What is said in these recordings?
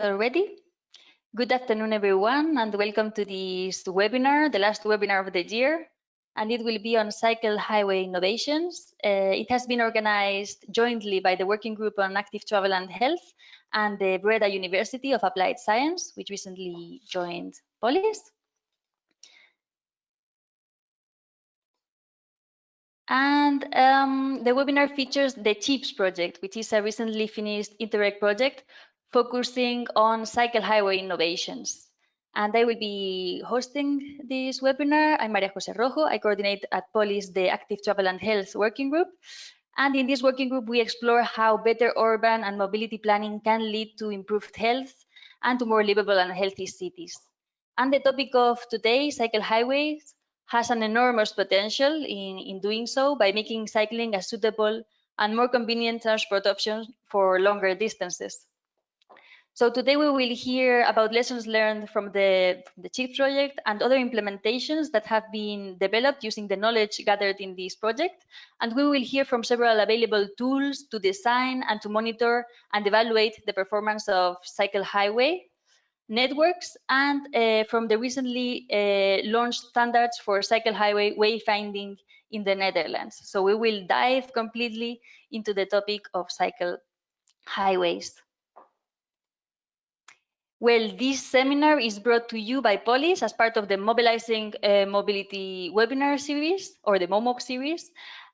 Already? Good afternoon, everyone, and welcome to this webinar, the last webinar of the year, and it will be on cycle highway innovations. It has been organized jointly by the Working Group on Active Travel and Health and the Breda University of Applied Science, which recently joined POLIS. And the webinar features the CHIPS project, which is a recently finished Interreg project focusing on cycle highway innovations. And I will be hosting this webinar. I'm Maria Jose Rojo. I coordinate at POLIS the Active Travel and Health Working Group. And in this working group, we explore how better urban and mobility planning can lead to improved health and to more livable and healthy cities. And the topic of today, cycle highways, has an enormous potential in doing so by making cycling a suitable and more convenient transport option for longer distances. So today we will hear about lessons learned from the CHIPS project and other implementations that have been developed using the knowledge gathered in this project. And we will hear from several available tools to design and to monitor and evaluate the performance of cycle highway networks and from the recently launched standards for cycle highway wayfinding in the Netherlands. So we will dive completely into the topic of cycle highways. Well, this seminar is brought to you by POLIS as part of the Mobilising Mobility webinar series, or the MOMOC series.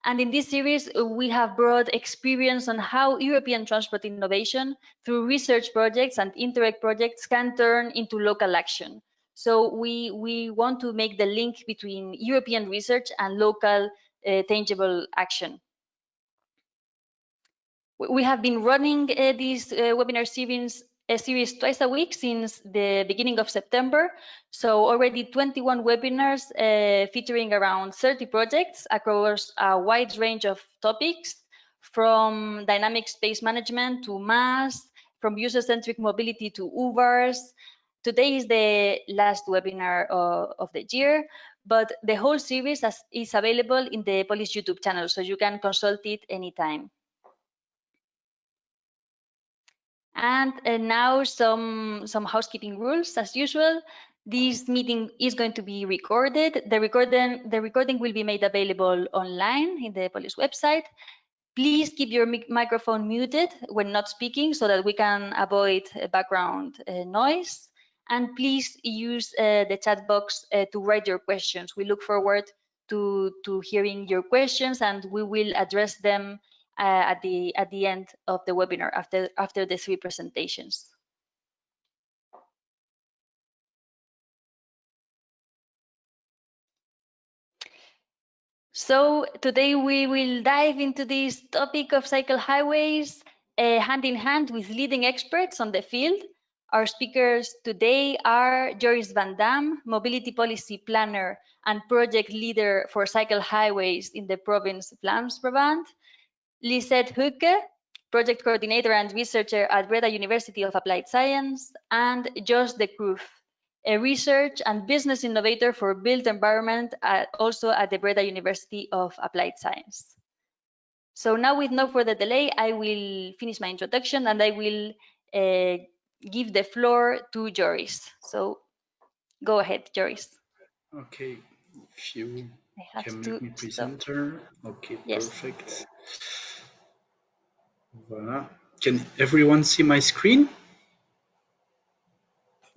And in this series, we have brought experience on how European transport innovation through research projects and Interreg projects can turn into local action. So we want to make the link between European research and local tangible action. We have been running this webinar series twice a week since the beginning of September. So already 21 webinars featuring around 30 projects across a wide range of topics, from dynamic space management to mass, from user-centric mobility to Ubers. Today is the last webinar of the year, but the whole series is available in the POLIS YouTube channel, so you can consult it anytime. And now some housekeeping rules. As usual, this meeting is going to be recorded. The recording will be made available online in the POLIS website. Please keep your microphone muted when not speaking so that we can avoid background noise. And please use the chat box to write your questions. We look forward to hearing your questions, and we will address them at the end of the webinar after the 3 presentations. So today we will dive into this topic of cycle highways hand in hand with leading experts on the field. Our speakers today are Joris van Dam, Mobility Policy Planner and Project Leader for Cycle Highways in the province Vlaams-Brabant, Lisette Hucke, Project Coordinator and Researcher at Breda University of Applied Science, and Jos de Cruz, a research and business innovator for built environment, also at the Breda University of Applied Science. So now, with no further delay, I will finish my introduction and I will give the floor to Joris. So go ahead, Joris. Okay, if you can make me presenter. Okay, yes. Perfect. Voila. Can everyone see my screen?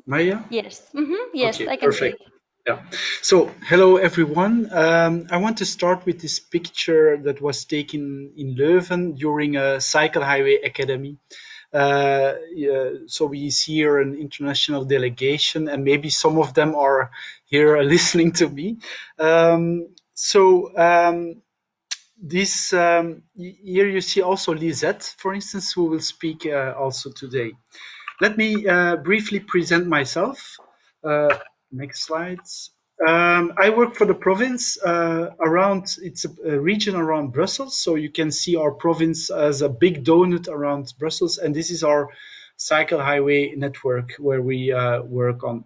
Maya? Yes. Yes, okay, I can perfect. see it. Yeah. So, hello everyone. I want to start with this picture that was taken in Leuven during a cycle highway academy. So we see here an international delegation, and maybe some of them are here listening to me. This here you see also Lisette, for instance, who will speak also today. Let me briefly present myself. Next slides. I work for the province it's a region around Brussels. So you can see our province as a big donut around Brussels. And this is our cycle highway network where we work on.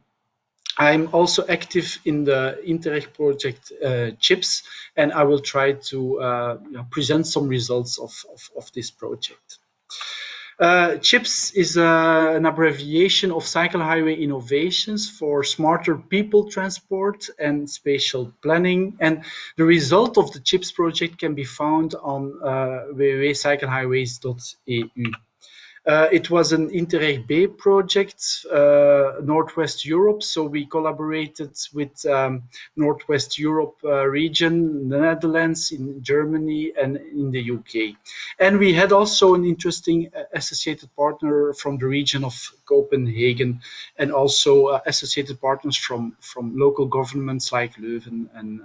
I'm also active in the Interreg project CHIPS, and I will try to present some results of this project. CHIPS is an abbreviation of Cycle Highway Innovations for Smarter People Transport and Spatial Planning. And the result of the CHIPS project can be found on www.cyclehighways.eu. It was an Interreg B project, Northwest Europe. So we collaborated with Northwest Europe region, the Netherlands, in Germany, and in the UK. And we had also an interesting associated partner from the region of Copenhagen, and also associated partners from local governments like Leuven, and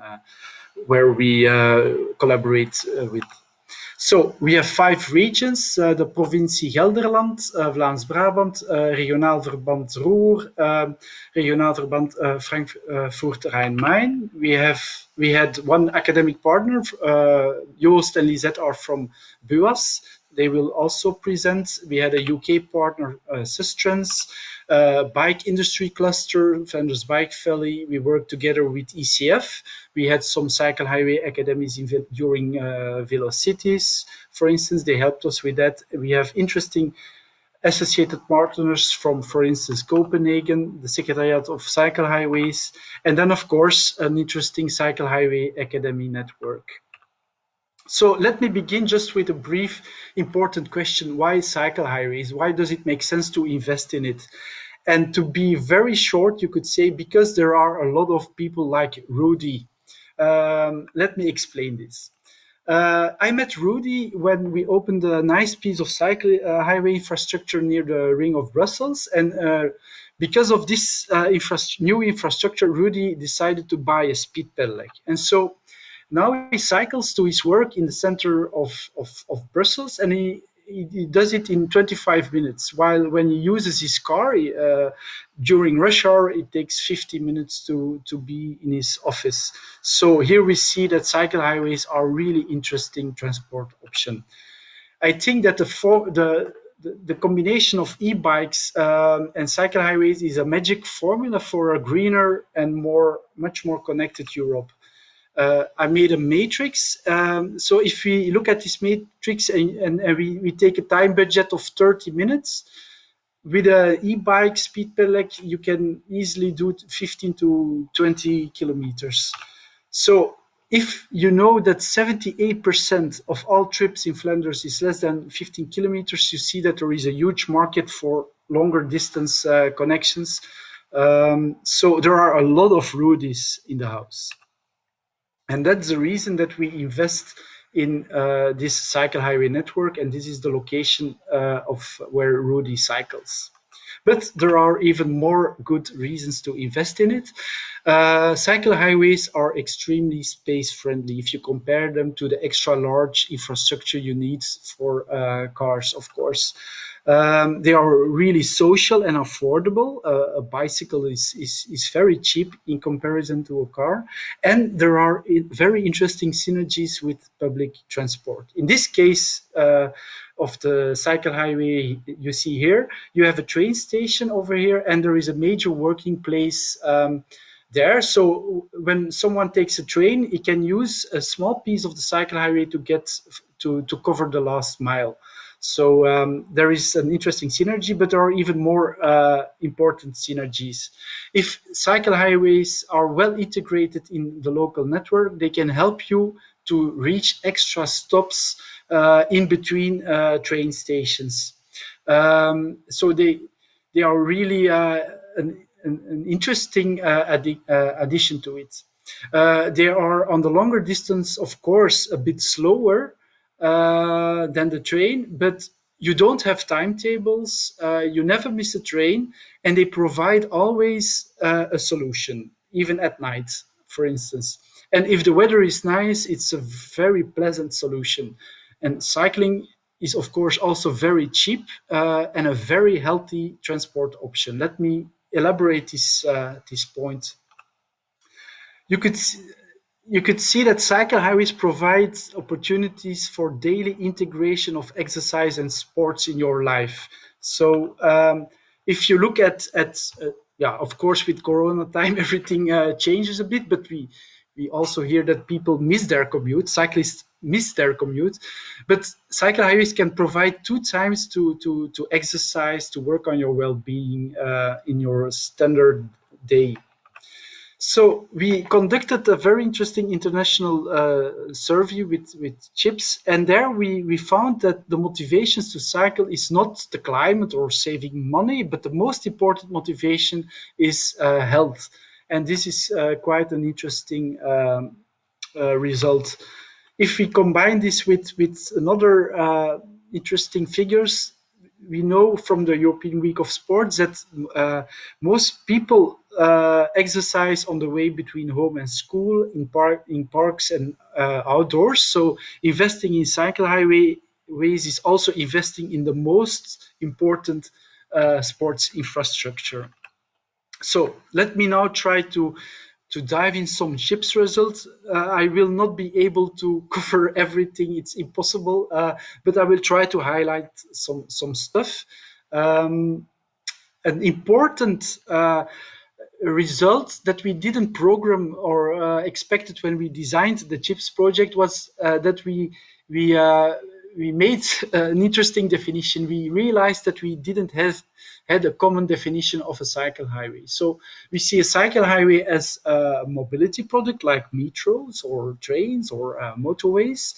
where we collaborate with. So we have 5 regions: de provincie Gelderland, Vlaams-Brabant, regionaal verband Ruhr, regionaal verband Frankfurt Rhein-Main. We had one academic partner, Joost and Lisette are from BUAS. They will also present. We had a UK partner, Sustrans, bike industry cluster, Flanders Bike Valley. We worked together with ECF. We had some cycle highway academies during Velocities, for instance. They helped us with that. We have interesting associated partners from, for instance, Copenhagen, the Secretariat of Cycle Highways, and then, of course, an interesting cycle highway academy network. So let me begin just with a brief, important question. Why cycle highways? Why does it make sense to invest in it? And to be very short, you could say because there are a lot of people like Rudy. Let me explain this. I met Rudy when we opened a nice piece of cycle highway infrastructure near the Ring of Brussels. And because of this new infrastructure, Rudy decided to buy a speed pedelec. And so now he cycles to his work in the center of Brussels, and he does it in 25 minutes. While when he uses his car during rush hour, it takes 50 minutes to be in his office. So here we see that cycle highways are really interesting transport option. I think that the combination of e-bikes and cycle highways is a magic formula for a greener and much more connected Europe. I made a matrix. So if we look at this matrix and we take a time budget of 30 minutes, with an e-bike speed pedelec, you can easily do 15 to 20 kilometers. So if you know that 78% of all trips in Flanders is less than 15 kilometers, you see that there is a huge market for longer distance connections. So there are a lot of Rudis in the house. And that's the reason that we invest in this cycle highway network, and this is the location of where Rudy cycles. But there are even more good reasons to invest in it. Cycle highways are extremely space friendly if you compare them to the extra large infrastructure you need for cars, of course. They are really social and affordable. A bicycle is very cheap in comparison to a car. And there are very interesting synergies with public transport. In this case of the cycle highway you see here, you have a train station over here, and there is a major working place there. So when someone takes a train, he can use a small piece of the cycle highway to get to cover the last mile. So there is an interesting synergy, but there are even more important synergies. If cycle highways are well integrated in the local network, they can help you to reach extra stops in between train stations. So they are really an interesting addition to it. They are on the longer distance, of course, a bit slower than the train, but you don't have timetables, you never miss a train, and they provide always a solution, even at night, for instance. And if the weather is nice, it's a very pleasant solution. And cycling is, of course, also very cheap and a very healthy transport option. Let me elaborate this point. You could see that cycle highways provide opportunities for daily integration of exercise and sports in your life. So if you look at yeah, of course, with Corona time, everything changes a bit, but we we also hear that people miss their commute, cyclists miss their commute, but cycle highways can provide 2 times to exercise, to work on your well-being in your standard day. So we conducted a very interesting international survey with CHIPS, and there we found that the motivations to cycle is not the climate or saving money, but the most important motivation is health. And this is quite an interesting result. If we combine this with another interesting figures, we know from the European Week of Sports that most people exercise on the way between home and school, in parks and outdoors. So investing in cycle highways is also investing in the most important sports infrastructure. So let me now try to dive in some chips results. I will not be able to cover everything, it's impossible, but I will try to highlight some stuff. An important result that we didn't program or expected when we designed the chips project was that we made an interesting definition. We realized that we didn't have had a common definition of a cycle highway. So we see a cycle highway as a mobility product like metros or trains or motorways.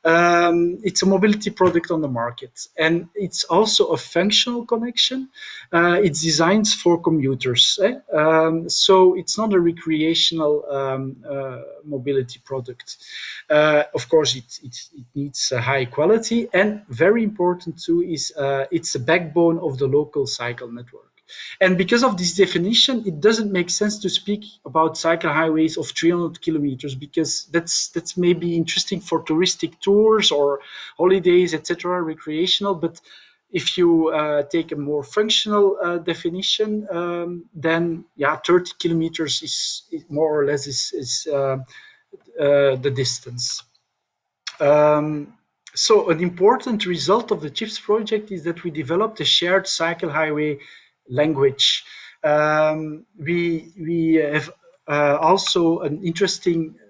It's a mobility product on the market, and it's also a functional connection. It's designed for commuters, so it's not a recreational mobility product. Of course, it needs a high quality, and very important too is it's the backbone of the local cycle network. And because of this definition, it doesn't make sense to speak about cycle highways of 300 kilometers, because that's maybe interesting for touristic tours or holidays, etc., recreational. But if you take a more functional definition, then yeah, 30 kilometers is more or less is the distance. So an important result of the CHIPS project is that we developed a shared cycle highway language. We have also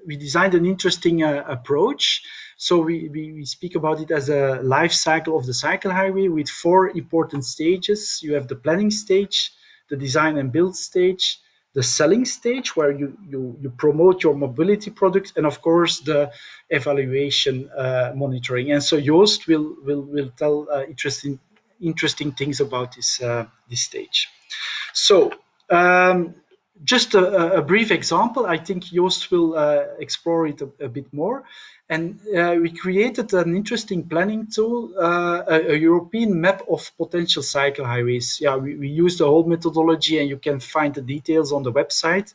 we designed an interesting approach. So we speak about it as a life cycle of the cycle highway with 4 important stages. You have the planning stage, the design and build stage, the selling stage where you promote your mobility product, and of course the evaluation monitoring. And so Joost will tell interesting things about this stage. So just a brief example. I think Joost will explore it a bit more. And we created an interesting planning tool, a European map of potential cycle highways. Yeah, we use the whole methodology, and you can find the details on the website.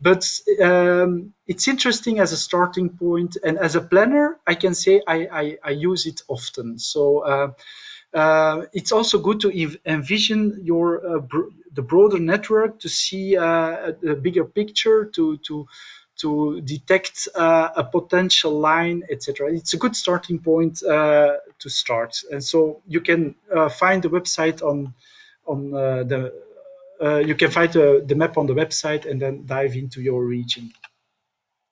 But it's interesting as a starting point, and as a planner, I can say I use it often. So it's also good to envision the broader network, to see the bigger picture, to detect a potential line, etc. It's a good starting point to start. And so you can find the website you can find the map on the website and then dive into your region.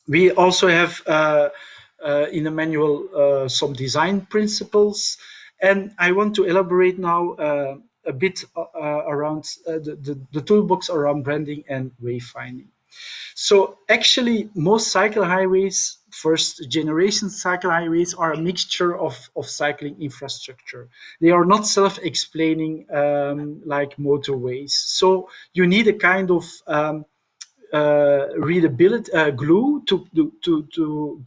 We also have in the manual some design principles, and I want to elaborate now a bit around the toolbox around branding and wayfinding. So actually, most cycle highways, first generation cycle highways, are a mixture of cycling infrastructure. They are not self-explaining like motorways. So you need a kind of readability glue to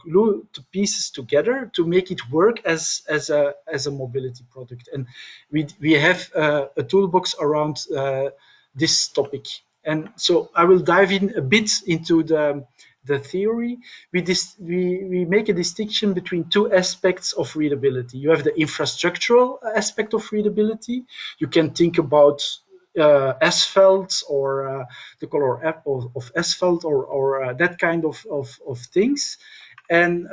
glue the pieces together to make it work as a mobility product. And we have a toolbox around this topic. And so I will dive in a bit into the theory. We make a distinction between 2 aspects of readability. You have the infrastructural aspect of readability. You can think about asphalt or the color of asphalt or that kind of things. And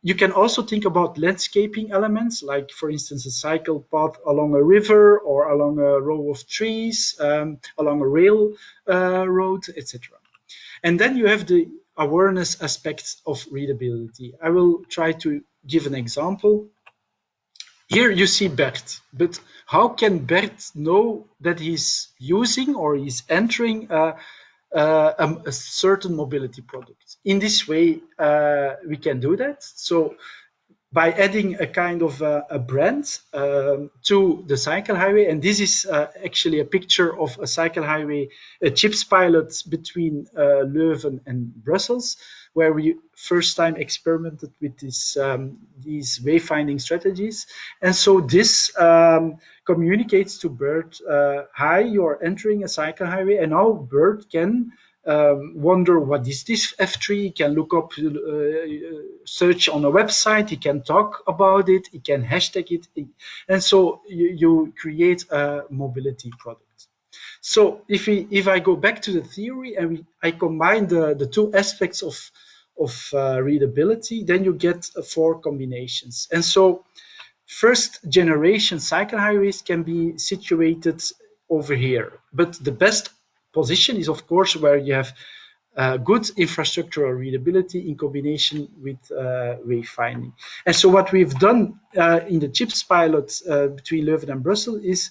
you can also think about landscaping elements, like, for instance, a cycle path along a river or along a row of trees, along a rail road, etc. And then you have the awareness aspects of readability. I will try to give an example. Here you see Bert, but how can Bert know that he's using or he's entering a certain mobility product? In this way, we can do that. So by adding a kind of a brand to the cycle highway. And this is actually a picture of a cycle highway, a CHIPS pilot between Leuven and Brussels, where we first time experimented with these wayfinding strategies. And so this communicates to Bert, hi, you're entering a cycle highway, and now Bert can wonder what is this F3. He can look up, search on a website. He can talk about it. He can hashtag it, and so you create a mobility product. So if I go back to the theory and I combine the two aspects of readability, then you get four combinations. And so first generation cycle highways can be situated over here, but the best position is of course where you have good infrastructural readability in combination with wayfinding. And so what we've done in the CHIPS pilot between Leuven and Brussels is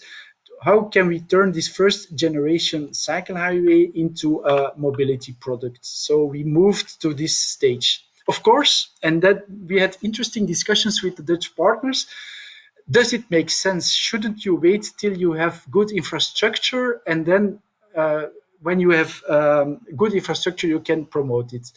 how can we turn this first generation cycle highway into a mobility product? So we moved to this stage. Of course, and that we had interesting discussions with the Dutch partners. Does it make sense? Shouldn't you wait till you have good infrastructure and then when you have good infrastructure, you can promote it?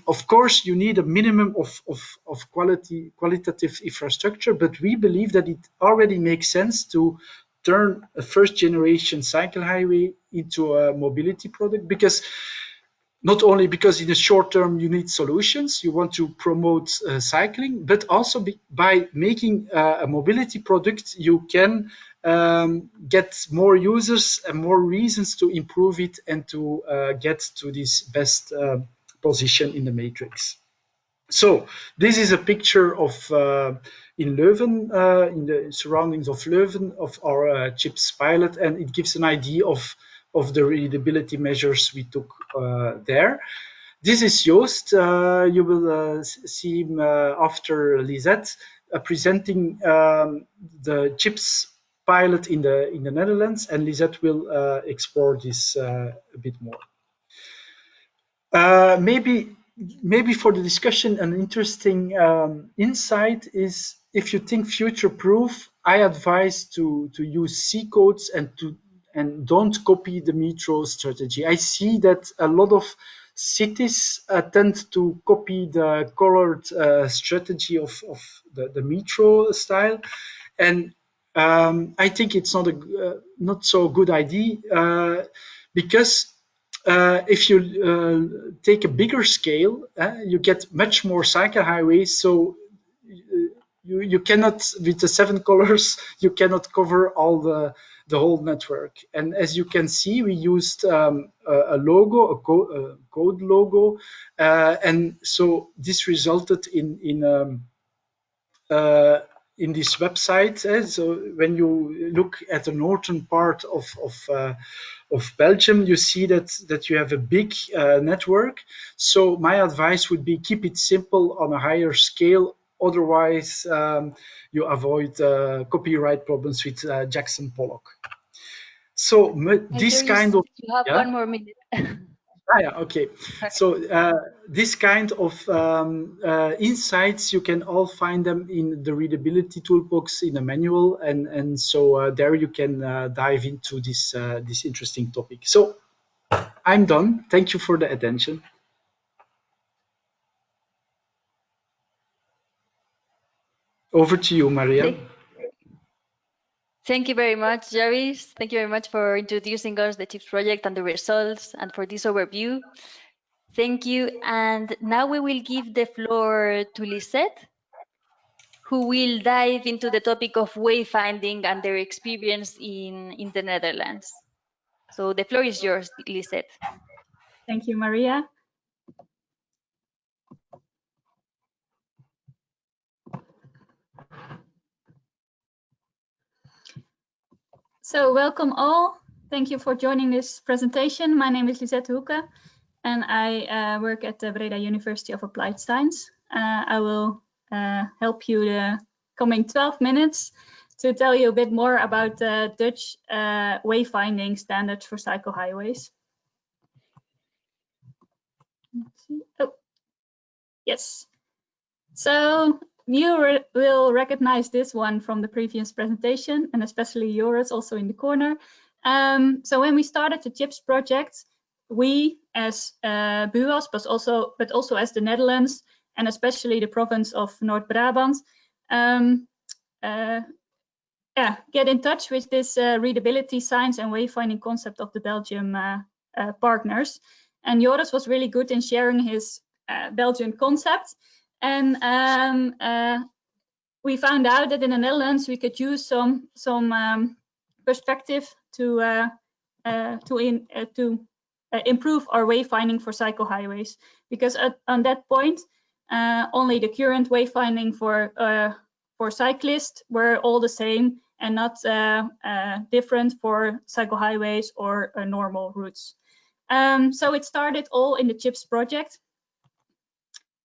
Of course, you need a minimum of qualitative infrastructure, but we believe that it already makes sense to turn a first generation cycle highway into a mobility product, because not only because in the short term you need solutions, you want to promote cycling, but also by making a mobility product, you can get more users and more reasons to improve it and to get to this best position in the matrix. So this is a picture of in Leuven, in the surroundings of Leuven, of our CHIPS pilot, and it gives an idea of the readability measures we took there. This is Joost. You will see him after Lisette presenting the CHIPS pilot in the Netherlands, and Lisette will explore this a bit more. Maybe for the discussion, an interesting insight is, if you think future-proof, I advise to use C codes and don't copy the metro strategy. I see that a lot of cities tend to copy the colored strategy of the metro style, and I think it's not so good idea because if you take a bigger scale, you get much more cycle highways. So you cannot, with the 7 colors, you cannot cover all the whole network. And as you can see, we used a logo, a code logo, and so this resulted in this website. So when you look at the northern part of Belgium, you see that you have a big network. So my advice would be keep it simple on a higher scale. Otherwise, you avoid copyright problems with Jackson Pollock. So this kind of... You have 1 more minute. Yeah, okay. So this kind of insights, you can all find them in the readability toolbox in the manual, and so there you can dive into this interesting topic. So I'm done. Thank you for the attention. Over to you, Maria. Thank you very much, Jarvis. Thank you very much for introducing us the CHIPS project and the results, and for this overview. Thank you. And now we will give the floor to Lisette, who will dive into the topic of wayfinding and their experience in the Netherlands. So the floor is yours, Lisette. Thank you, Maria. So welcome all. Thank you for joining this presentation. My name is Lisette Hoeke, and I work at the Breda University of Applied Science. I will help you the coming 12 minutes to tell you a bit more about the Dutch wayfinding standards for cycle highways. Let's see. Oh, yes. So you will recognize this one from the previous presentation, and especially yours also in the corner. So when we started the CHIPS project, we as BUAS, but also as the Netherlands, and especially the province of North Brabant, get in touch with this readability science and wayfinding concept of the Belgian partners. And Joris was really good in sharing his Belgian concept. And we found out that in the Netherlands we could use some perspective to improve our wayfinding for cycle highways, because on that point only the current wayfinding for cyclists were all the same and not different for cycle highways or normal routes. So it started all in the CHIPS project,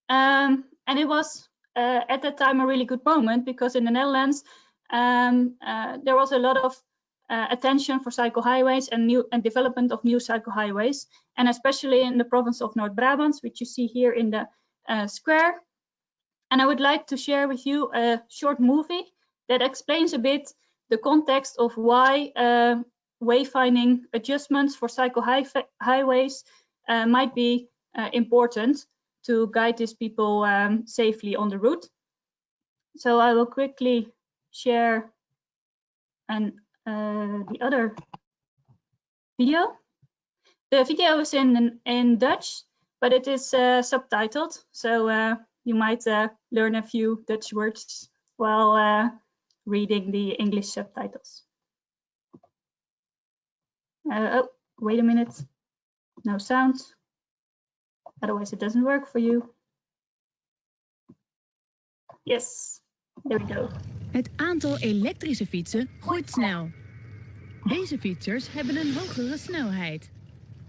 and it was at that time a really good moment, because in the Netherlands there was a lot of attention for cycle highways and development of new cycle highways, and especially in the province of North Brabant, which you see here in the square. And I would like to share with you a short movie that explains a bit the context of why wayfinding adjustments for cycle highways might be important to guide these people safely on the route. So I will quickly share the other video. The video is in Dutch, but it is subtitled, so you might learn a few Dutch words while reading the English subtitles. Oh, wait a minute. No sound. Otherwise it doesn't work for you. Yes, there we go. Het aantal elektrische fietsen groeit snel. Deze fietsers hebben een hogere snelheid.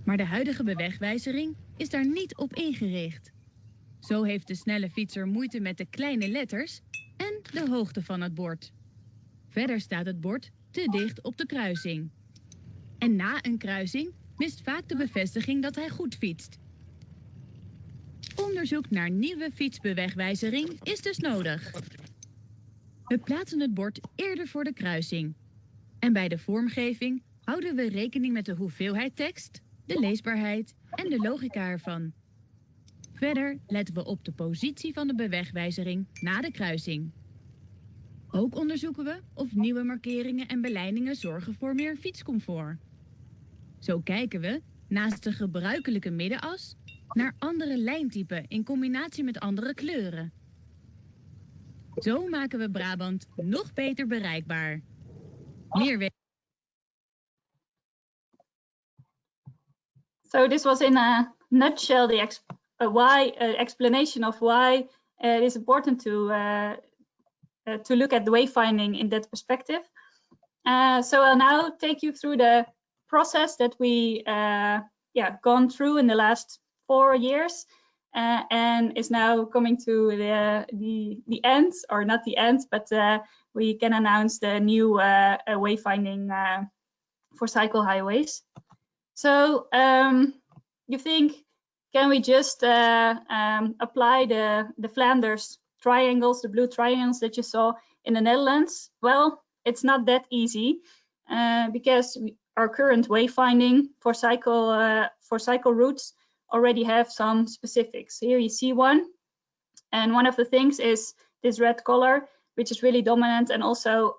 Maar de huidige bewegwijzering is daar niet op ingericht. Zo heeft de snelle fietser moeite met de kleine letters en de hoogte van het bord. Verder staat het bord te dicht op de kruising. En na een kruising mist vaak de bevestiging dat hij goed fietst. Onderzoek naar nieuwe fietsbewegwijzering is dus nodig. We plaatsen het bord eerder voor de kruising. En bij de vormgeving houden we rekening met de hoeveelheid tekst, de leesbaarheid en de logica ervan. Verder letten we op de positie van de bewegwijzering na de kruising. Ook onderzoeken we of nieuwe markeringen en beleidingen zorgen voor meer fietscomfort. Zo kijken we, naast de gebruikelijke middenas, naar andere lijntypen in combinatie met andere kleuren. Zo maken we Brabant nog beter bereikbaar. So this was in a nutshell the explanation of why it is important to look at the wayfinding in that perspective. So I'll now take you through the process that we gone through in the last 4 years, and is now coming to the end, or not the end, but we can announce the new wayfinding for cycle highways. So you think, can we just apply the Flanders triangles, the blue triangles that you saw in the Netherlands? Well, it's not that easy, because our current wayfinding for cycle routes already have some specifics. Here you see one, and one of the things is this red color, which is really dominant and also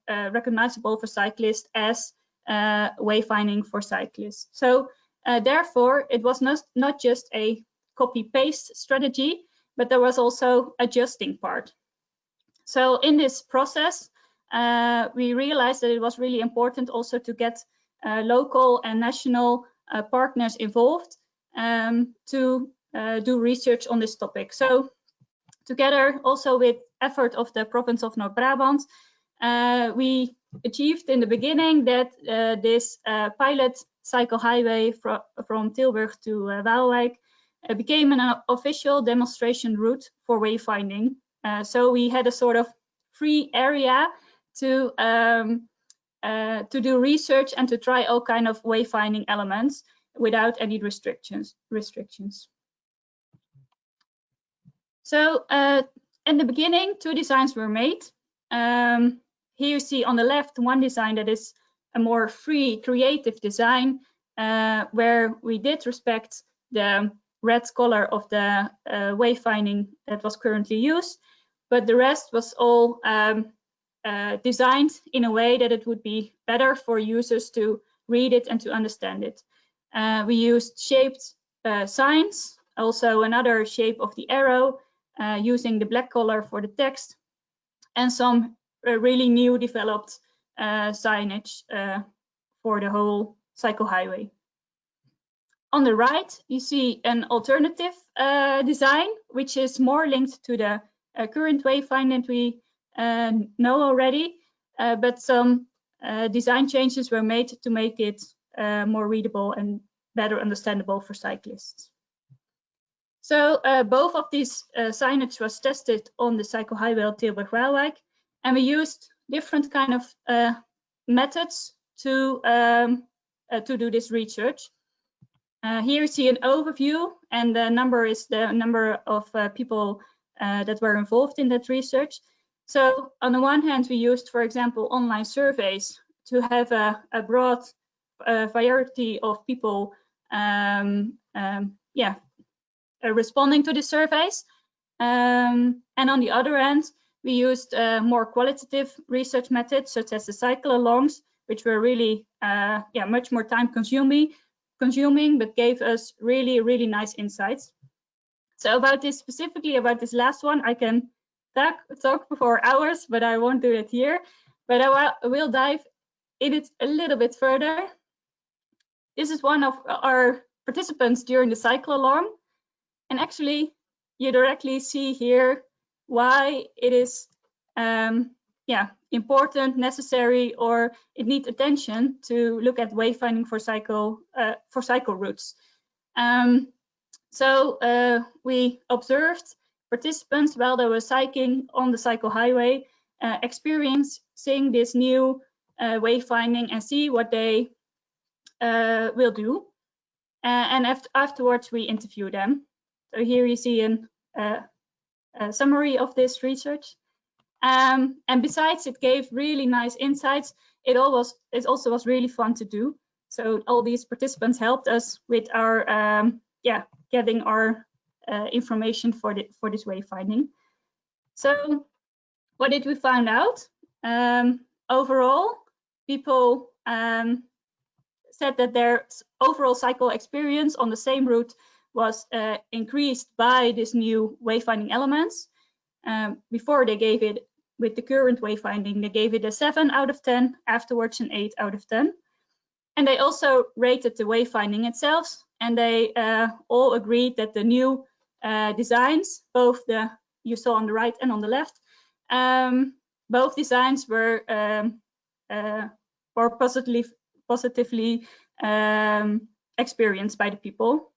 recognizable for cyclists as wayfinding for cyclists. So therefore, it was not just a copy-paste strategy, but there was also adjusting part. So in this process, we realized that it was really important also to get local and national partners involved to do research on this topic. So together also with effort of the province of North Brabant, we achieved in the beginning that this pilot cycle highway from Tilburg to Waalwijk became an official demonstration route for wayfinding. So we had a sort of free area to do research and to try all kind of wayfinding elements without any restrictions. So in the beginning, 2 designs were made. Here you see on the left one design that is a more free, creative design, where we did respect the red color of the wayfinding that was currently used, but the rest was all designed in a way that it would be better for users to read it and to understand it. We used shaped signs, also another shape of the arrow, using the black color for the text, and some really new developed signage for the whole cycle highway. On the right, you see an alternative design, which is more linked to the current wayfinding we know already, but some design changes were made to make it more readable and better understandable for cyclists. So both of these signage was tested on the cycle highway of Tilburg-Waalwijk, and we used different kind of methods to do this research. Here you see an overview, and the number is the number of people that were involved in that research. So on the one hand, we used, for example, online surveys to have a broad variety of people responding to the surveys. And on the other hand, we used more qualitative research methods, such as the cycle-alongs, which were really much more time consuming, but gave us really nice insights. So about this, specifically about this last one, I can talk for hours, but I won't do it here. But I will dive in it a little bit further. This is one of our participants during the cycle-along. And actually, you directly see here why it is important, necessary, or it needs attention to look at wayfinding for cycle routes. So we observed participants while they were cycling on the cycle highway, experiencing this new wayfinding, and see what they will do. And afterwards, we interview them. So here you see a summary of this research. And besides, it gave really nice insights. It also was really fun to do. So all these participants helped us with our getting our information for this wayfinding. So what did we find out? Overall, people said that their overall cycle experience on the same route was increased by this new wayfinding elements. Before they gave it, with the current wayfinding, they gave it a 7 out of 10, afterwards an 8 out of 10. And they also rated the wayfinding itself, and they all agreed that the new designs, both you saw on the right and on the left, both designs were positively experienced by the people.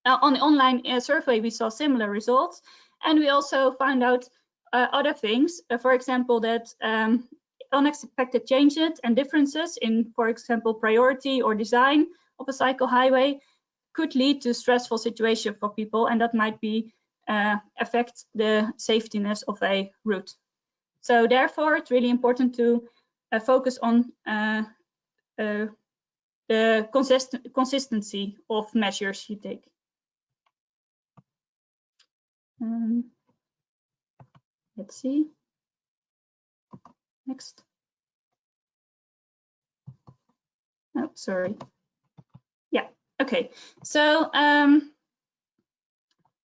On the online survey, we saw similar results, and we also found out other things. For example, that unexpected changes and differences in, for example, priority or design of a cycle highway could lead to stressful situation for people, and that might be affect the safetiness of a route. So therefore, it's really important to focus on the consistency of measures you take. Let's see. Next. Oh, sorry. Yeah, okay. So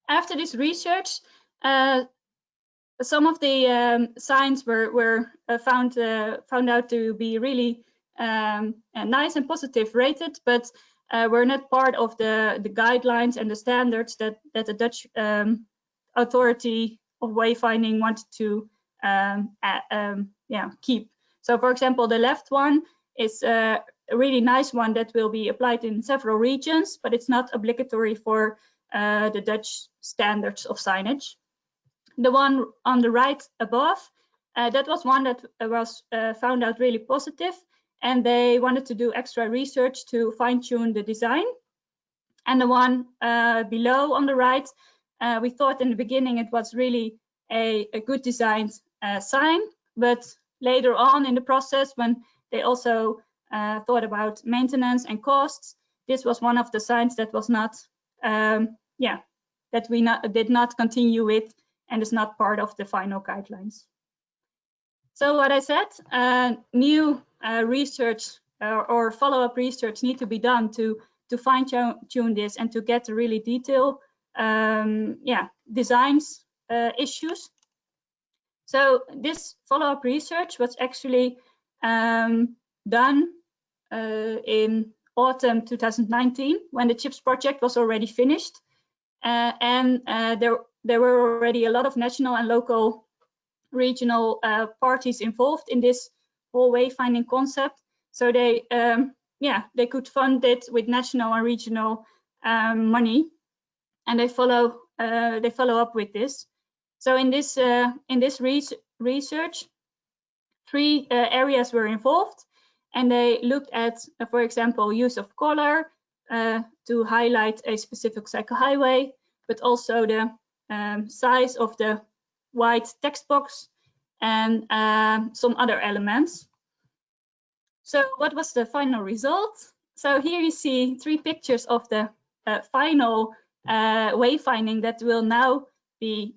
after this research, some of the signs were found out to be really nice and positive rated, but were not part of the guidelines and the standards that the Dutch authority of wayfinding wanted to keep. So, for example, the left one is a really nice one that will be applied in several regions, but it's not obligatory for the Dutch standards of signage. The one on the right above, that was one that was found out really positive, and they wanted to do extra research to fine-tune the design. And the one below on the right, we thought in the beginning it was really a good designed sign, but later on in the process, when they also thought about maintenance and costs, this was one of the signs that was not, that we did not continue with and is not part of the final guidelines. So what I said, new research or follow-up research need to be done to fine-tune this and to get to really detailed designs issues. So this follow-up research was actually done in autumn 2019 when the CHIPS project was already finished, and there were already a lot of national and local regional parties involved in this whole wayfinding concept. So they could fund it with national and regional money, and they follow up with this. So in this research, 3 areas were involved, and they looked at, for example, use of color to highlight a specific cycle highway, but also the size of the white text box and some other elements. So what was the final result? So here you see 3 pictures of the final wayfinding that will now be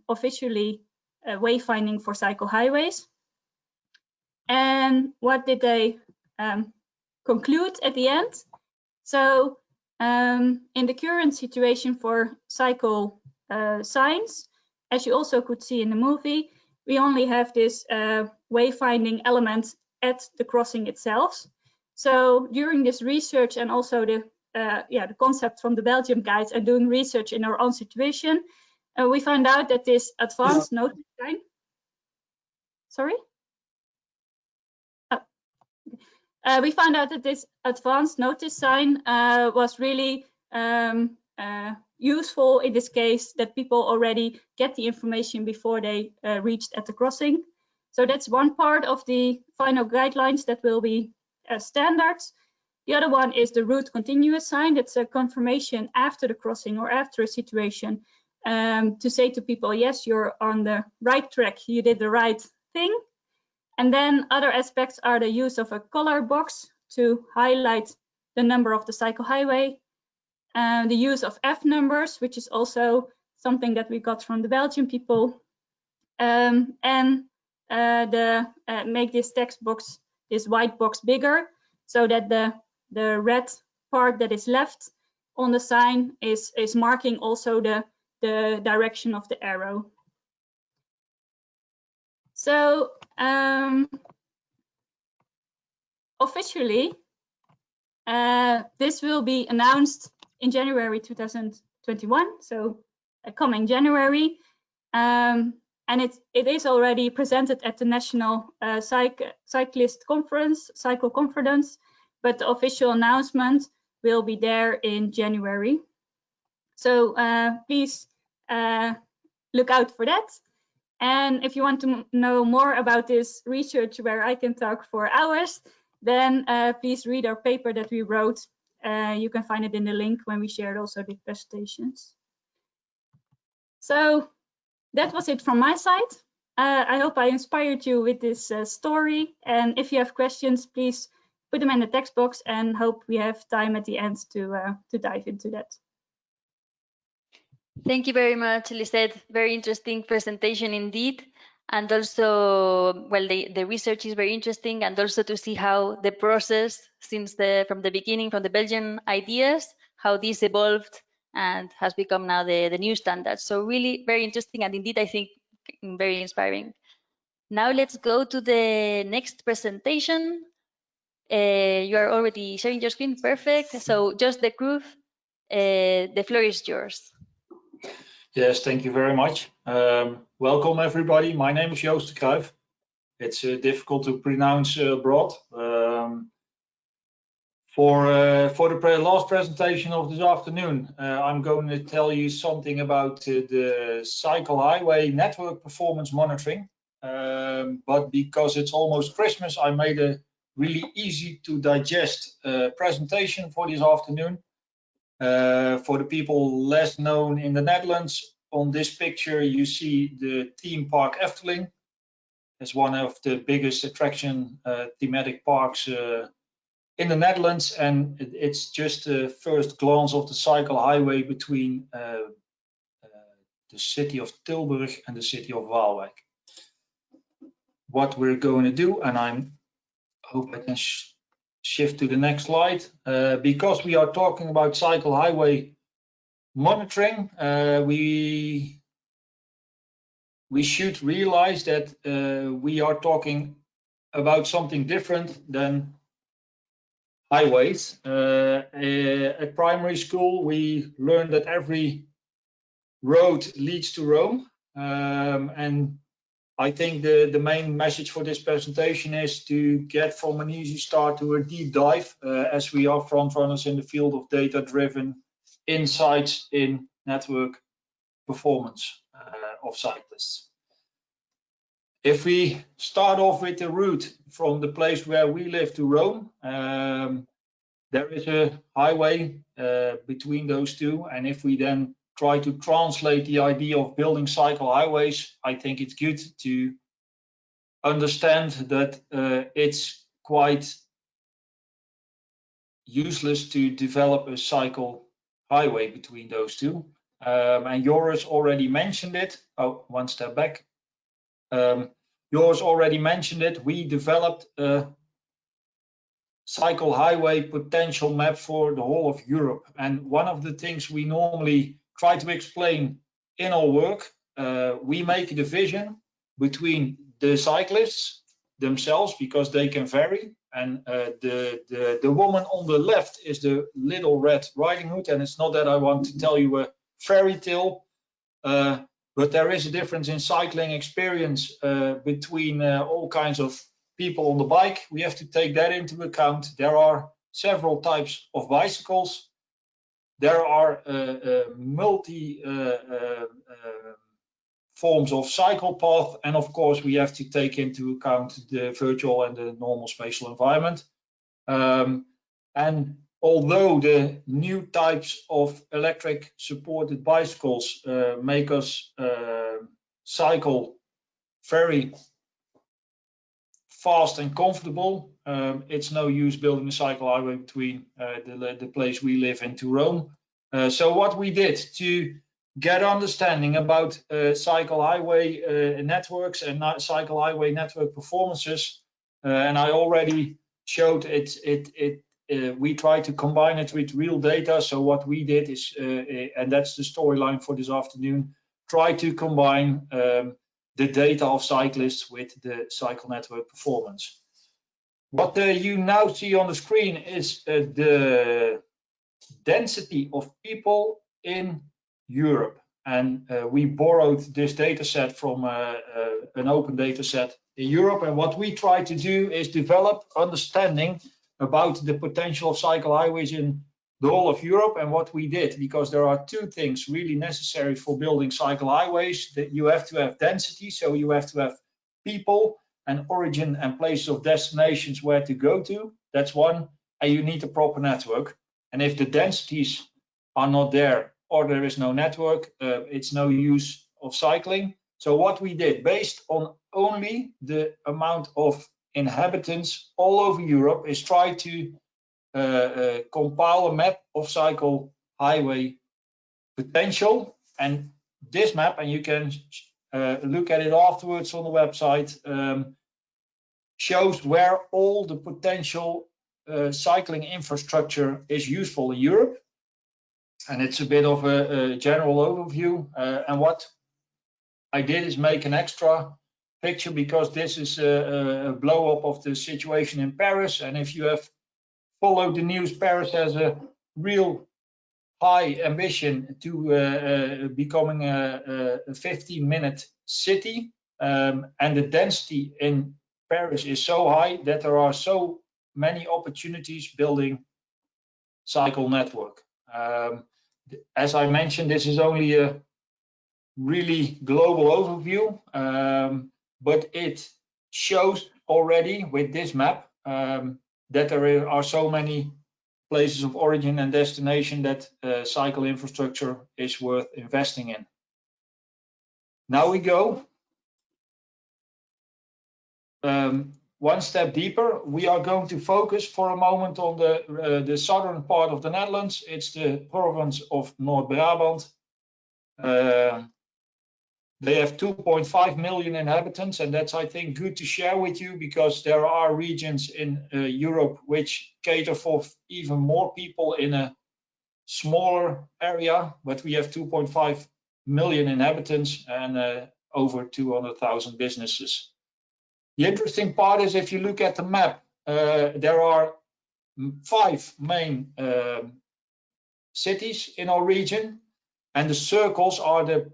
officially wayfinding for cycle highways. And what did they conclude at the end? So in the current situation for cycle signs, as you also could see in the movie, we only have this wayfinding element at the crossing itself. So during this research and also the concept from the Belgium guides and doing research in our own situation, we found out that this advanced notice sign, we found out that this advanced notice sign was really useful in this case, that people already get the information before they reached at the crossing. So that's one part of the final guidelines that will be standards. The other one is the route continuous sign. That's a confirmation after the crossing or after a situation to say to people, yes, you're on the right track, you did the right thing. And then other aspects are the use of a color box to highlight the number of the cycle highway, the use of F numbers, which is also something that we got from the Belgian people, and make this text box, this white box, bigger, so that the red part that is left on the sign is marking also the direction of the arrow. So officially, this will be announced in January 2021, so coming January, and it is already presented at the National Cyclist Conference, Cycle Conference, but the official announcement will be there in January. So please look out for that. And if you want to know more about this research where I can talk for hours, then please read our paper that we wrote. You can find it in the link when we shared also the presentations. So that was it from my side. I hope I inspired you with this story. And if you have questions, please put them in the text box, and hope we have time at the end to dive into that. Thank you very much, Lisette. Very interesting presentation indeed. And also, well, the research is very interesting, and also to see how the process since from the beginning, from the Belgian ideas, how this evolved and has become now the new standard. So really very interesting, and indeed, I think very inspiring. Now let's go to the next presentation. You are already sharing your screen, perfect. So just the proof, the floor is yours. Yes, thank you very much. Welcome everybody. My name is Joost de Kruijf. It's difficult to pronounce abroad. For the last presentation of this afternoon, I'm going to tell you something about the cycle highway network performance monitoring. But because it's almost Christmas, I made a really easy to digest presentation for this afternoon. For the people less known in the Netherlands, on this picture you see the theme park Efteling. It's one of the biggest attraction thematic parks in the Netherlands, and it's just a first glance of the cycle highway between the city of Tilburg and the city of Waalwijk. What we're going to do, and I hope I can shift to the next slide, because we are talking about cycle highway monitoring, we should realize that we are talking about something different than highways. At primary school, we learned that every road leads to Rome. And I think the main message for this presentation is to get from an easy start to a deep dive, as we are front runners in the field of data-driven insights in network performance of cyclists. If we start off with the route from the place where we live to Rome, there is a highway between those two, and if we then try to translate the idea of building cycle highways, I think it's good to understand that it's quite useless to develop a cycle highway between those two. And Joris already mentioned it. Oh, one step back. Joris already mentioned it. We developed a cycle highway potential map for the whole of Europe. And one of the things we normally try to explain in our work, we make a division between the cyclists themselves, because they can vary. And the woman on the left is the Little Red Riding Hood. And it's not that I want to tell you a fairy tale, but there is a difference in cycling experience between all kinds of people on the bike. We have to take that into account. There are several types of bicycles. There are multi forms of cycle path, and of course we have to take into account the virtual and the normal spatial environment. And although the new types of electric supported bicycles make us cycle very fast and comfortable, it's no use building a cycle highway between the place we live in to Rome. So what we did to get understanding about cycle highway networks and cycle highway network performances, and I already showed it, we try to combine it with real data. So what we did is, and that's the storyline for this afternoon, try to combine the data of cyclists with the cycle network performance. What you now see on the screen is the density of people in Europe. And we borrowed this data set from an open data set in Europe. And what we try to do is develop understanding about the potential of cycle highways in the whole of Europe. And what we did, because there are two things really necessary for building cycle highways, that you have to have density, so you have to have people and origin and places of destinations where to go to. That's one. And you need a proper network. And if the densities are not there, or there is no network, it's no use of cycling. So what we did, based on only the amount of inhabitants all over Europe, is try to compile a map of cycle highway potential. And this map, and you can look at it afterwards on the website, shows where all the potential cycling infrastructure is useful in Europe. And it's a bit of a general overview. And what I did is make an extra picture, because this is a blow up of the situation in Paris. And if you have followed the news, Paris has a real high ambition to becoming a 15-minute city. And the density in Paris is so high that there are so many opportunities building cycle network. As I mentioned, this is only a really global overview, but it shows already with this map that there are so many places of origin and destination that cycle infrastructure is worth investing in. Now we go one step deeper. We are going to focus for a moment on the southern part of the Netherlands. It's the province of Noord-Brabant. They have 2.5 million inhabitants, and that's, I think, good to share with you, because there are regions in Europe which cater for even more people in a smaller area, but we have 2.5 million inhabitants and over 200,000 businesses. The interesting part is, if you look at the map, there are 5 main cities in our region, and the circles are the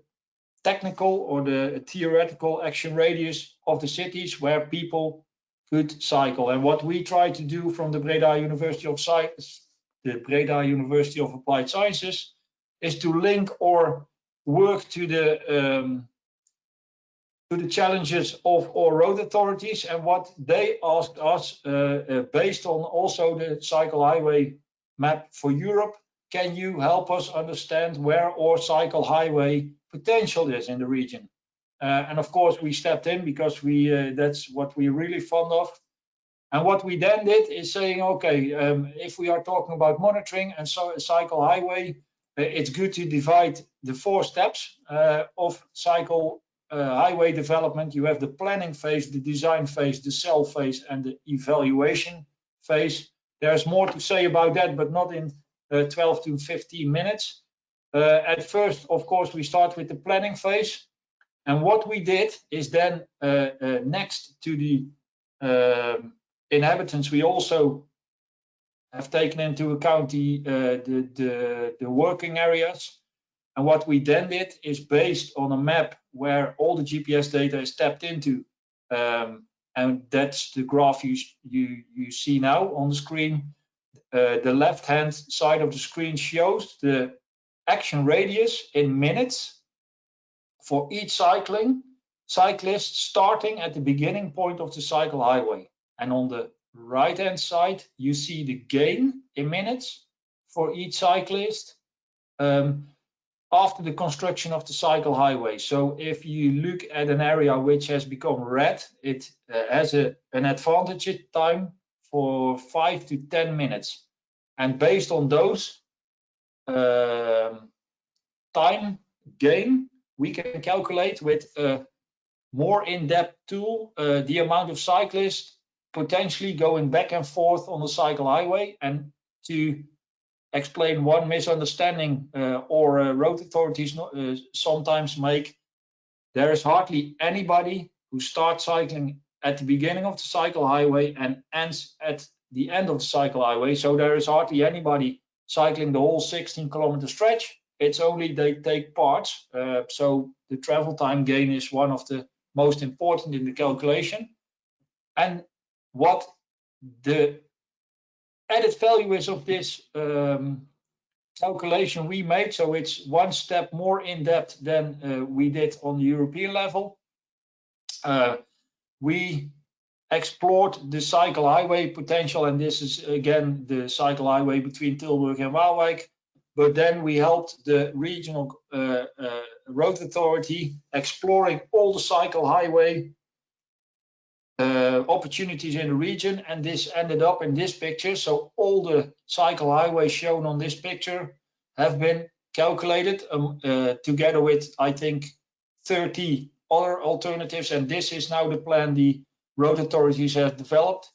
technical or the theoretical action radius of the cities where people could cycle. And what we try to do from the Breda University of Applied Sciences is to link or work to the challenges of our road authorities, and what they asked us, based on also the cycle highway map for Europe. Can you help us understand where our cycle highway potential is in the region? And of course we stepped in, because that's what we're really fond of. And what we then did is saying, okay, if we are talking about monitoring and cycle highway, it's good to divide the 4 steps of cycle highway development. You have the planning phase, the design phase, the sell phase, and the evaluation phase. There's more to say about that, but not in 12 to 15 minutes. At first, of course, we start with the planning phase. And what we did is then, next to the inhabitants, we also have taken into account the working areas. And what we then did is, based on a map where all the GPS data is tapped into, and that's the graph you see now on the screen. The left-hand side of the screen shows the action radius in minutes for each cyclist starting at the beginning point of the cycle highway. And on the right-hand side, you see the gain in minutes for each cyclist after the construction of the cycle highway. So if you look at an area which has become red, it has an advantage in time for 5 to 10 minutes. And based on those time gain, we can calculate with a more in-depth tool the amount of cyclists potentially going back and forth on the cycle highway. And to explain one misunderstanding or road authorities sometimes make, there is hardly anybody who starts cycling at the beginning of the cycle highway and ends at the end of the cycle highway. So there is hardly anybody cycling the whole 16-kilometer stretch. It's only they take parts. So the travel time gain is one of the most important in the calculation. And what the added value is of this calculation we made, so it's one step more in depth than we did on the European level. We explored the cycle highway potential, and this is again the cycle highway between Tilburg and Waalwijk. But then we helped the regional road authority exploring all the cycle highway opportunities in the region, and this ended up in this picture. So all the cycle highways shown on this picture have been calculated together with, I think, 30 other alternatives, and this is now the plan the road authorities have developed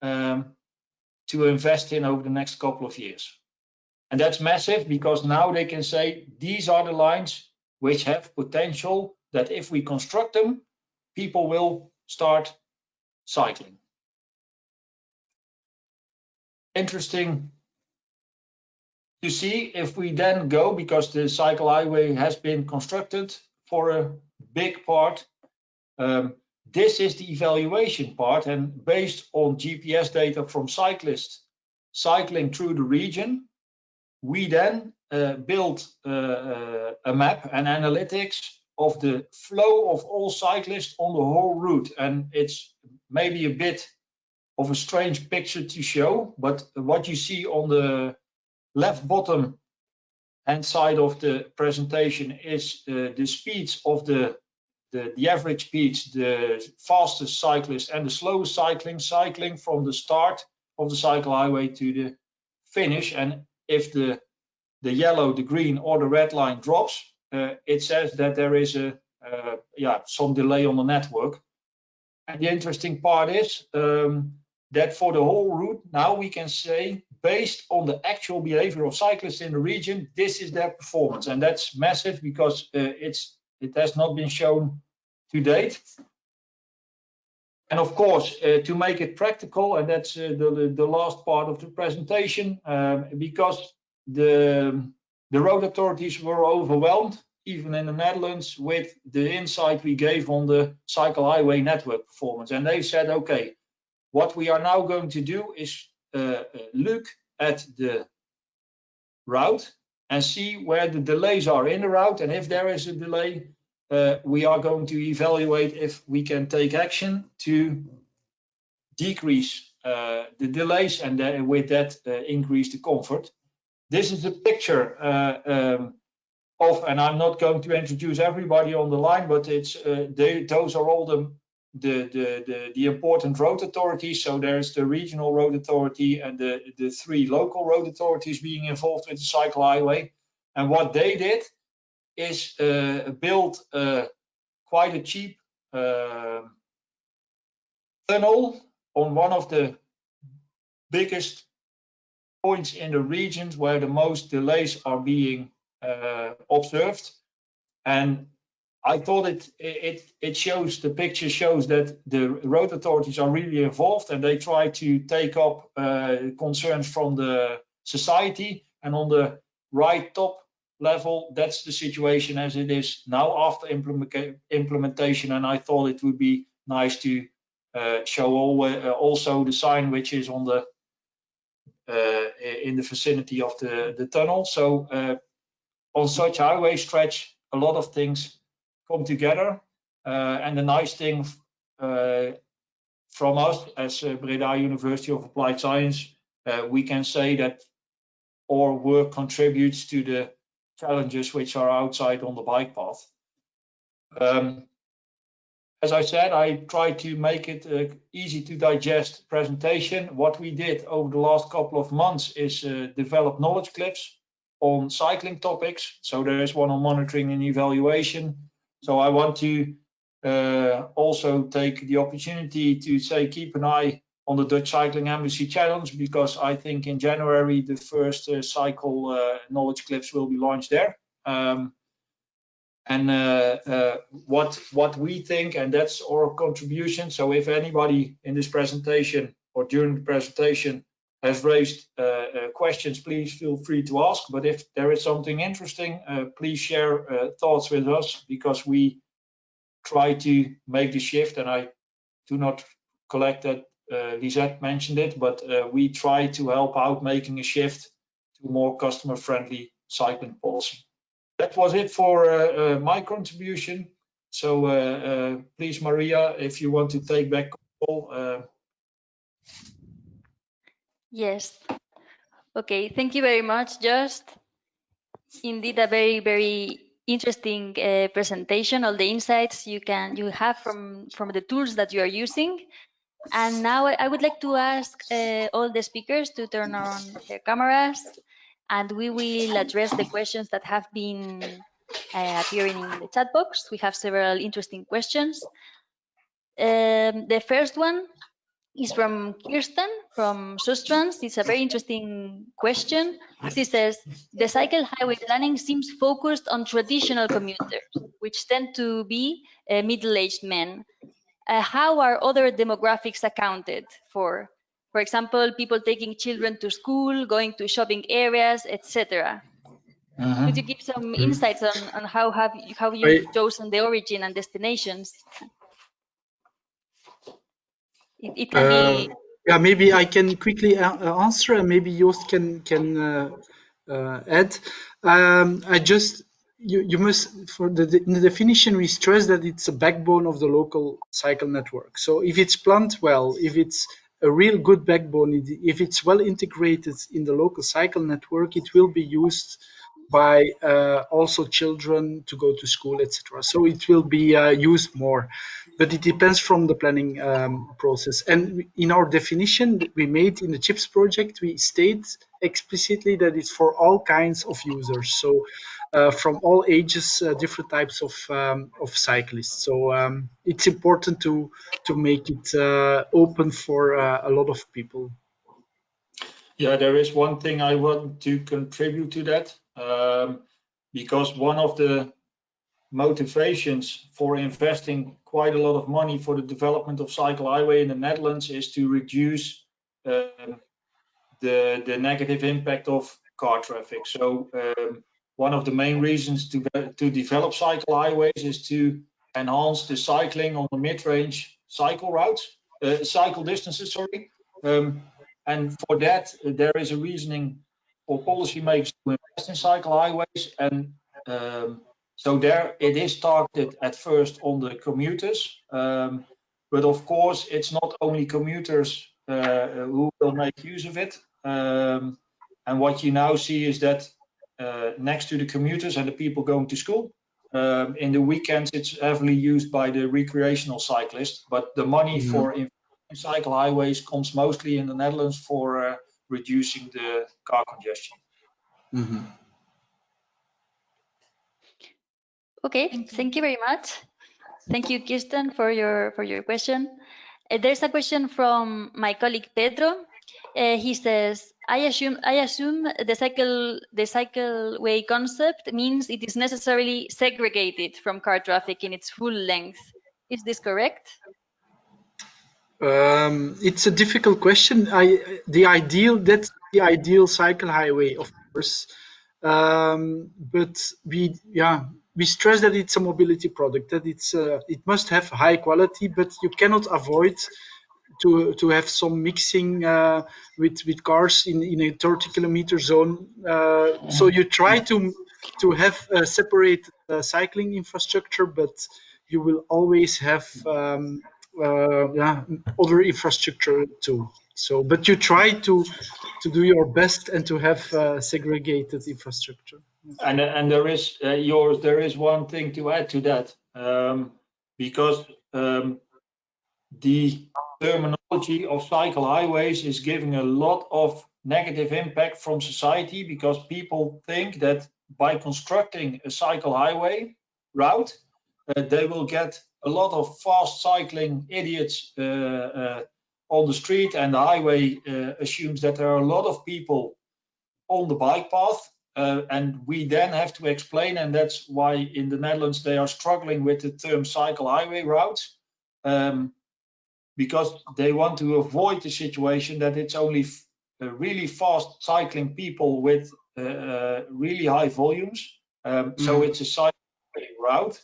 to invest in over the next couple of years. And that's massive, because now they can say these are the lines which have potential that if we construct them, people will start cycling. Interesting to see if we then go, because the cycle highway has been constructed for a big part. This is the evaluation part, and based on GPS data from cyclists cycling through the region, we then built a map and analytics of the flow of all cyclists on the whole route. And it's maybe a bit of a strange picture to show, but what you see on the left bottom hand side of the presentation is the speeds of the average speeds, the fastest cyclist and the slowest cycling from the start of the cycle highway to the finish. And if the yellow, the green, or the red line drops, it says that there is some delay on the network. And the interesting part is that for the whole route, now we can say, based on the actual behavior of cyclists in the region, this is their performance. And that's massive because it has not been shown to date. And of course, to make it practical, and that's the last part of the presentation, because the road authorities were overwhelmed, even in the Netherlands, with the insight we gave on the cycle highway network performance. And they said, okay, what we are now going to do is look at the route and see where the delays are in the route. And if there is a delay, we are going to evaluate if we can take action to decrease the delays and with that increase the comfort. This is a picture of, and I'm not going to introduce everybody on the line, but it's those are all the important road authorities. So there's the regional road authority and the 3 local road authorities being involved with the cycle highway. And what they did is build quite a cheap tunnel on one of the biggest points in the regions where the most delays are being observed. And I thought it shows, the picture shows that the road authorities are really involved and they try to take up concerns from the society. And on the right top level, that's the situation as it is now after implementation. And I thought it would be nice to show also the sign which is on the in the vicinity of the tunnel. So on such highway stretch, a lot of things come together. And the nice thing from us as Breda University of Applied Science, we can say that our work contributes to the challenges which are outside on the bike path. As I said, I tried to make it easy to digest presentation. What we did over the last couple of months is develop knowledge clips on cycling topics. So there is one on monitoring and evaluation. So I want to also take the opportunity to say keep an eye on the Dutch Cycling Embassy Challenge, because I think in January the first cycle knowledge clips will be launched there. And what we think, and that's our contribution. So if anybody in this presentation or during the presentation has raised questions, please feel free to ask. But if there is something interesting, please share thoughts with us, because we try to make the shift. And I do not collect that Lisette mentioned it, but we try to help out making a shift to more customer-friendly cycling policy. That was it for my contribution. So please, Maria, if you want to take back control. Yes. Okay, thank you very much, Just. Indeed, a very, very interesting presentation, all the insights you have from the tools that you are using. And now I would like to ask all the speakers to turn on their cameras, and we will address the questions that have been appearing in the chat box. We have several interesting questions. The first one is from Kirsten from Sustrans. It's a very interesting question. She says, the cycle highway planning seems focused on traditional commuters, which tend to be middle-aged men. How are other demographics accounted for? For example, people taking children to school, going to shopping areas, etc. Could you give some insights on how you've chosen the origin and destinations? It can be. Yeah, maybe I can quickly answer, and maybe Joost can add. I just you must in the definition we stress that it's a backbone of the local cycle network. So if it's planned well, if it's a real good backbone, if it's well integrated in the local cycle network, it will be used by also children to go to school, etc. So it will be used more, but it depends from the planning process. And in our definition that we made in the CHIPS project, we state explicitly that it's for all kinds of users. So from all ages, different types of cyclists. So it's important to make it open for a lot of people. Yeah, there is one thing I want to contribute to that, because one of the motivations for investing quite a lot of money for the development of cycle highway in the Netherlands is to reduce the negative impact of car traffic. So one of the main reasons to develop cycle highways is to enhance the cycling on the mid-range cycle routes, cycle distances, sorry. And for that, there is a reasoning for policymakers to invest in cycle highways. And so there it is targeted at first on the commuters. But of course, it's not only commuters who will make use of it. And what you now see is that next to the commuters and the people going to school, in the weekends it's heavily used by the recreational cyclists, but the money for cycle highways comes mostly in the Netherlands for reducing the car congestion. Okay, thank you very much. Thank you, Kirsten, for your question. There's a question from my colleague Pedro. He says, I assume the cycleway concept means it is necessarily segregated from car traffic in its full length. Is this correct? It's a difficult question. That's the ideal cycle highway, of course. But we stress that it's a mobility product, that it must have high quality, but you cannot avoid to have some mixing with cars in a 30-kilometer zone. So you try to have a separate cycling infrastructure, but you will always have other infrastructure too. So, but you try to do your best and to have segregated infrastructure. And there is there is one thing to add to that, because the terminology of cycle highways is giving a lot of negative impact from society, because people think that by constructing a cycle highway route, they will get a lot of fast cycling idiots on the street, and the highway assumes that there are a lot of people on the bike path. And we then have to explain, and that's why in the Netherlands they are struggling with the term cycle highway routes, because they want to avoid the situation that it's only really fast cycling people with really high volumes. So it's a cycling route,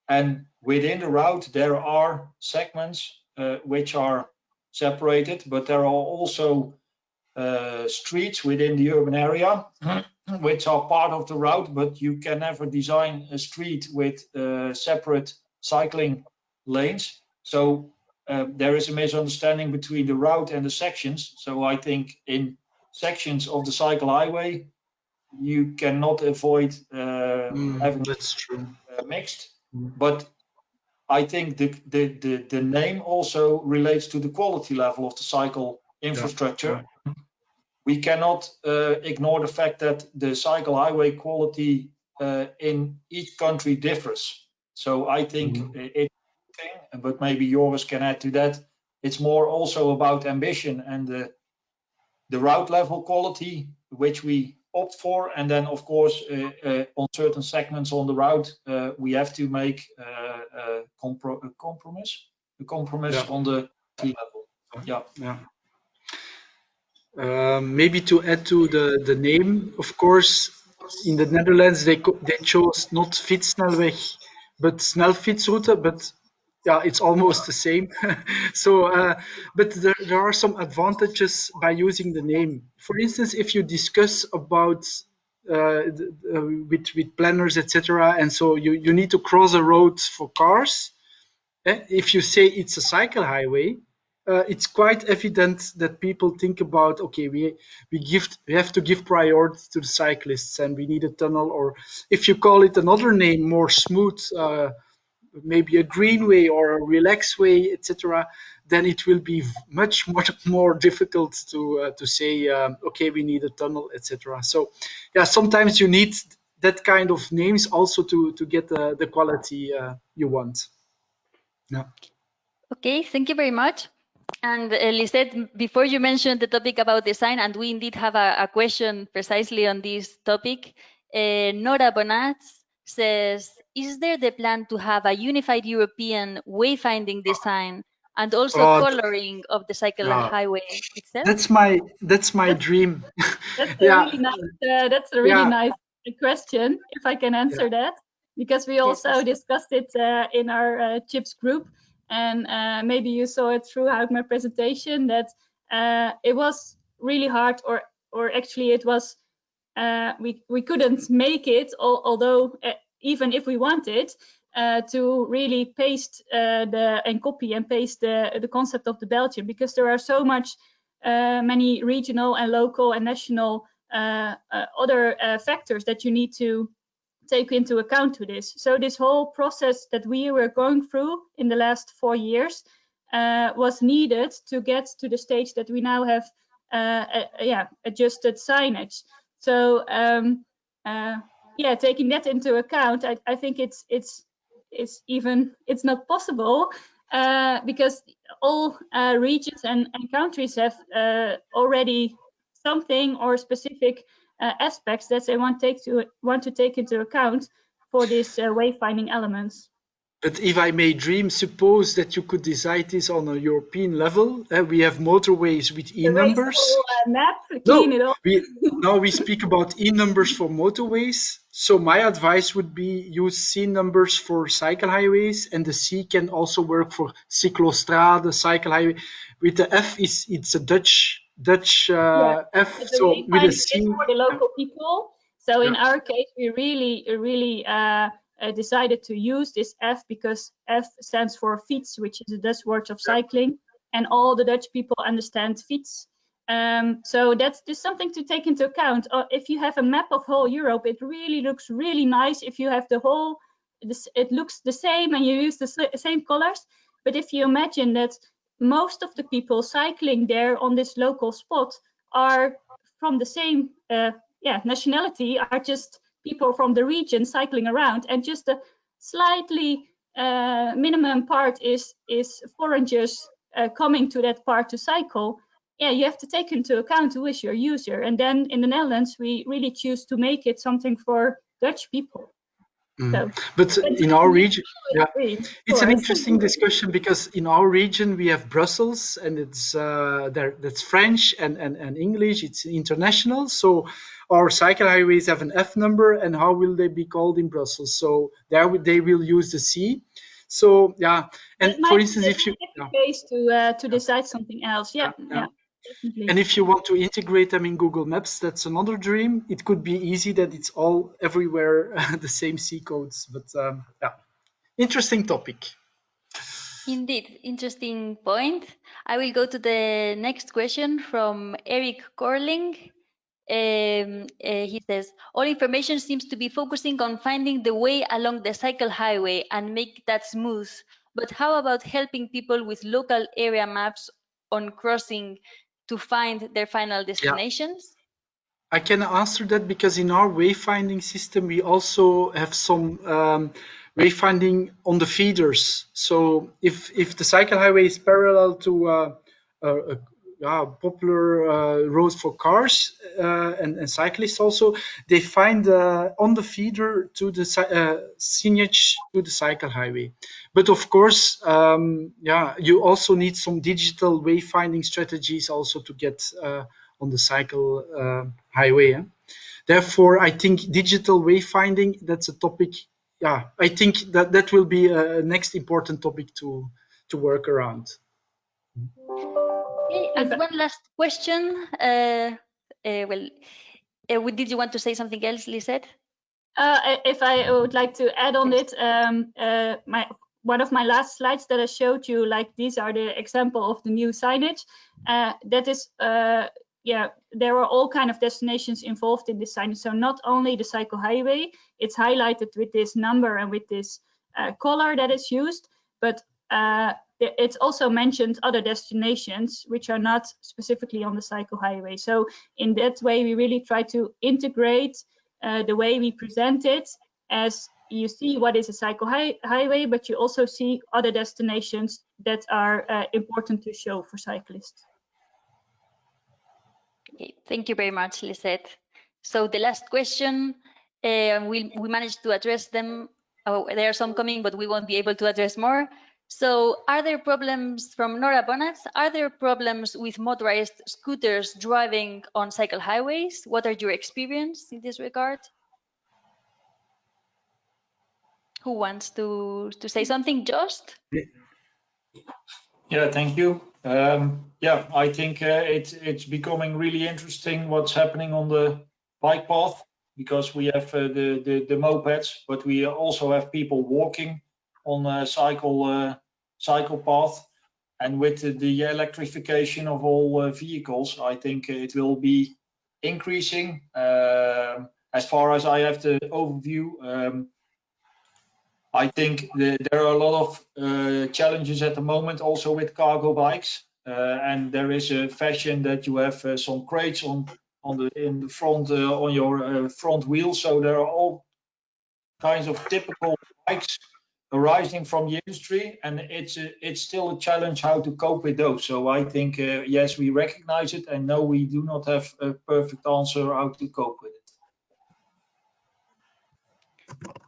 and within the route there are segments which are separated, but there are also streets within the urban area which are part of the route, but you can never design a street with separate cycling lanes. So there is a misunderstanding between the route and the sections. So I think in sections of the cycle highway, you cannot avoid having that's true. mixed. But I think the name also relates to the quality level of the cycle infrastructure. Yeah. We cannot ignore the fact that the cycle highway quality in each country differs. So I think it's a thing, but maybe Joris can add to that. It's more also about ambition and the route level quality, which we opt for. And then, of course, on certain segments on the route, we have to make a compromise on the level. Yeah. Maybe to add to the name, of course, in the Netherlands they chose not fietssnelweg, but snelfietsroute, but yeah, it's almost the same. So, but there are some advantages by using the name. For instance, if you discuss about with planners, etc. And so you need to cross a road for cars. If you say it's a cycle highway, it's quite evident that people think about, okay, we have to give priority to the cyclists, and we need a tunnel. Or if you call it another name, more smooth, maybe a greenway or a relax way, etc., then it will be much more difficult to say, okay, we need a tunnel, etc. So, yeah, sometimes you need that kind of names also to get the quality you want. Yeah. Okay, thank you very much. And Lisette, before you mentioned the topic about design, and we indeed have a question precisely on this topic, Nora Bonats says, is there the plan to have a unified European wayfinding design and also Oh, coloring of the cycle yeah. highway itself? That's my dream. That's a Yeah, really nice. That's a really yeah, nice question. If I can answer yeah. that, because we Yes, also please. discussed it in our CHIPS group, and maybe you saw it throughout my presentation that it was really hard, or actually it was we couldn't make it, although even if we wanted. To really paste and copy and paste the concept of the Belgium, because there are so many regional and local and national other factors that you need to take into account to this. So this whole process that we were going through in the last 4 years was needed to get to the stage that we now have adjusted signage. So taking that into account, I think it's not possible because all regions and countries have already something or specific aspects that they want to take into account for these wayfinding elements. But if I may dream, suppose that you could decide this on a European level. We have motorways with Erase the e-numbers. whole map, clean No, it all. now we speak about e-numbers for motorways. So my advice would be use C numbers for cycle highways, and the C can also work for cyclostrade, cycle highway. With the F, it's a Dutch Yeah, F. but the So with a wayfinding C, is for the yeah, local people. So in yeah, our case, we really decided to use this F because F stands for fiets, which is a Dutch word of cycling, and all the Dutch people understand fiets. So that's just something to take into account. If you have a map of whole Europe, it really looks really nice. If you have the whole, it looks the same and you use the same colors. But if you imagine that most of the people cycling there on this local spot are from the same nationality, are just people from the region cycling around, and just a slightly minimum part is foreigners coming to that part to cycle. Yeah, you have to take into account who is your user. And then in the Netherlands, we really choose to make it something for Dutch people. So, but in our region, yeah, of it's an course. interesting discussion because in our region we have Brussels, and it's that's French and English. It's international. So our cycle highways have an F number, and how will they be called in Brussels? So there they will use the C. So yeah, and It might for instance, if you be the case to decide something else. Yeah, definitely. and if you want to integrate them in Google Maps, that's another dream. It could be easy that it's all everywhere the same C codes, but yeah, interesting topic. Indeed, interesting point. I will go to the next question from Eric Corling. He says, all information seems to be focusing on finding the way along the cycle highway and make that smooth. But how about helping people with local area maps on crossing to find their final Yeah, destinations? I can answer that because in our wayfinding system, we also have some wayfinding on the feeders. So if the cycle highway is parallel to popular road for cars and cyclists also, they find on the feeder to the signage to the cycle highway. But of course, you also need some digital wayfinding strategies also to get on the cycle highway. Therefore, I think digital wayfinding, that's a topic. Yeah, I think that will be a next important topic to work around. Okay, and one last question. Well, Did you want to say something else, Lisette? If I would like to add on Yes. it, one of my last slides that I showed you, like these are the example of the new signage. That is, yeah, there are all kind of destinations involved in this signage. So not only the cycle highway, it's highlighted with this number and with this color that is used, but it's also mentioned other destinations which are not specifically on the cycle highway. So in that way, we really try to integrate the way we present it, as you see what is a cycle highway, but you also see other destinations that are important to show for cyclists. Okay, thank you very much, Lisette. So the last question, we managed to address them. Oh, there are some coming, but we won't be able to address more. So are there problems from Nora Bonat? Are there problems with motorized scooters driving on cycle highways? What are your experience in this regard? Who wants to say something? Just? Yeah, thank you. Yeah, I think it's becoming really interesting what's happening on the bike path, because we have the mopeds, but we also have people walking on a cycle path. And with the electrification of all vehicles, I think it will be increasing. As far as I have the overview, I think there are a lot of challenges at the moment also with cargo bikes, and there is a fashion that you have some crates in the front on your front wheel. So there are all kinds of typical bikes arising from the industry, and it's still a challenge how to cope with those. So I think yes, we recognize it, and no, we do not have a perfect answer how to cope with it.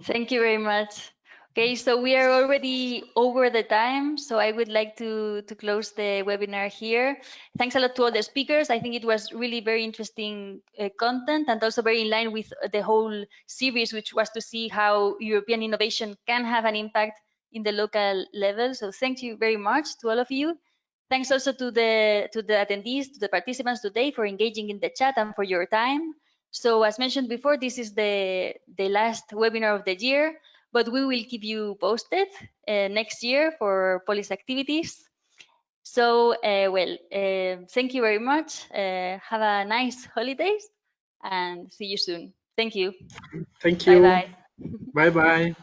Thank you very much. Okay, so we are already over the time, so I would like to close the webinar here. Thanks a lot to all the speakers. I think it was really very interesting content, and also very in line with the whole series, which was to see how European innovation can have an impact in the local level. So thank you very much to all of you. Thanks also to the attendees, to the participants today for engaging in the chat and for your time. So as mentioned before, this is the last webinar of the year, but we will keep you posted next year for POLIS activities. So, thank you very much. Have a nice holidays and see you soon. Thank you. Thank you. Bye-bye. Bye-bye.